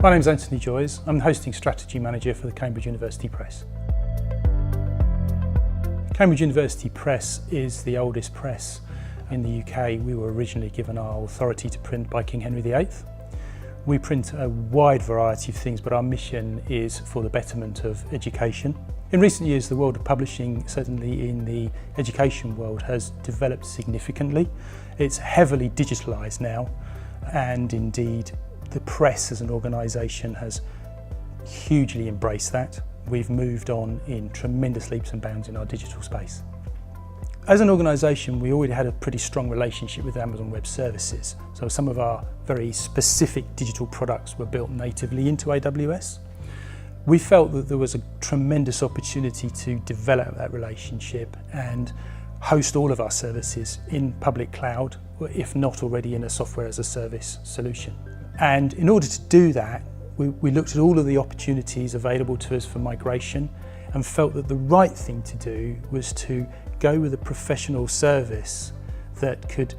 My name's Anthony Joyes. I'm the Hosting Strategy Manager for the Cambridge University Press. Cambridge University Press is the oldest press in the UK. We were originally given our authority to print by King Henry VIII. We print a wide variety of things, but our mission is for the betterment of education. In recent years, the world of publishing, certainly in the education world, has developed significantly. It's heavily digitalised now, and indeed the press as an organisation has hugely embraced that. We've moved on in tremendous leaps and bounds in our digital space. As an organisation, we already had a pretty strong relationship with Amazon Web Services, so some of our very specific digital products were built natively into AWS. We felt that there was a tremendous opportunity to develop that relationship and host all of our services in public cloud, if not already in a software as a service solution. And in order to do that, we looked at all of the opportunities available to us for migration and felt that the right thing to do was to go with a professional service that could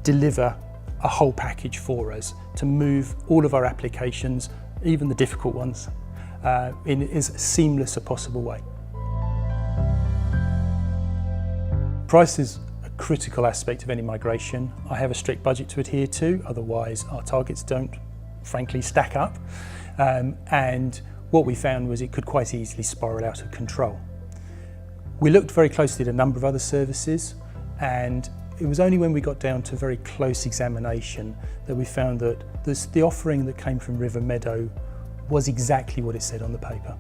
deliver a whole package for us to move all of our applications, even the difficult ones, in as seamless a possible way. Price is a critical aspect of any migration. I have a strict budget to adhere to, otherwise our targets don't frankly stack up. And what we found was it could quite easily spiral out of control. We looked very closely at a number of other services, and it was only when we got down to very close examination that we found that the offering that came from Meadow was exactly what it said on the paper.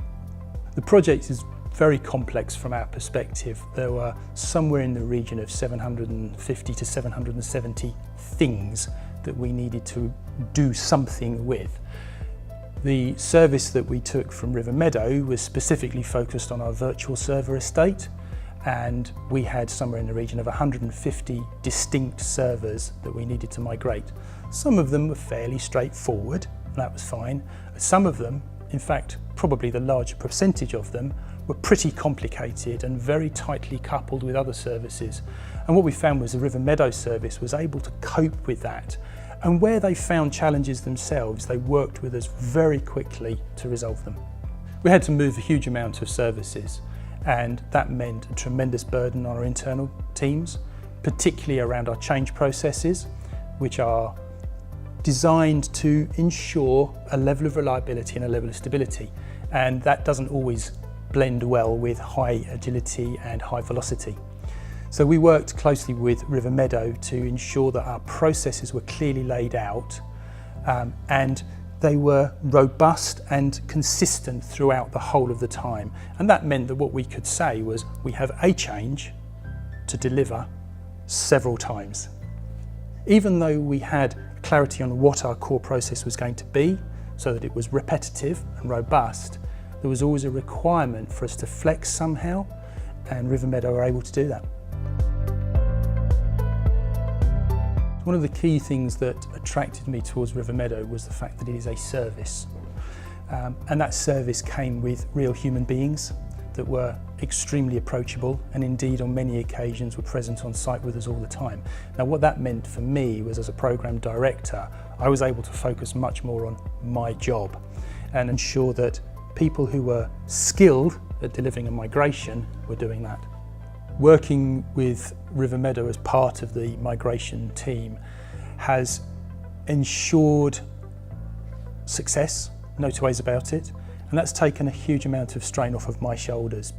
The project is very complex from our perspective. There were somewhere in the region of 750 to 770 things that we needed to do something with. The service that we took from Meadow was specifically focused on our virtual server estate, and we had somewhere in the region of 150 distinct servers that we needed to migrate. Some of them were fairly straightforward, and that was fine. Some of them, in fact, probably the larger percentage of them, were pretty complicated and very tightly coupled with other services. And what we found was the Meadow service was able to cope with that. And where they found challenges themselves, they worked with us very quickly to resolve them. We had to move a huge amount of services, and that meant a tremendous burden on our internal teams, particularly around our change processes, which are designed to ensure a level of reliability and a level of stability. And that doesn't always blend well with high agility and high velocity. So we worked closely with Meadow to ensure that our processes were clearly laid out, and they were robust and consistent throughout the whole of the time. And that meant that what we could say was we have a change to deliver several times. Even though we had clarity on what our core process was going to be, so that it was repetitive and robust, there was always a requirement for us to flex somehow, and Meadow were able to do that. One of the key things that attracted me towards Meadow was the fact that it is a service. And that service came with real human beings that were extremely approachable, and indeed on many occasions were present on site with us all the time. Now what that meant for me was, as a programme director, I was able to focus much more on my job and ensure that people who were skilled at delivering a migration were doing that. Working with Meadow as part of the migration team has ensured success, no two ways about it, and that's taken a huge amount of strain off of my shoulders.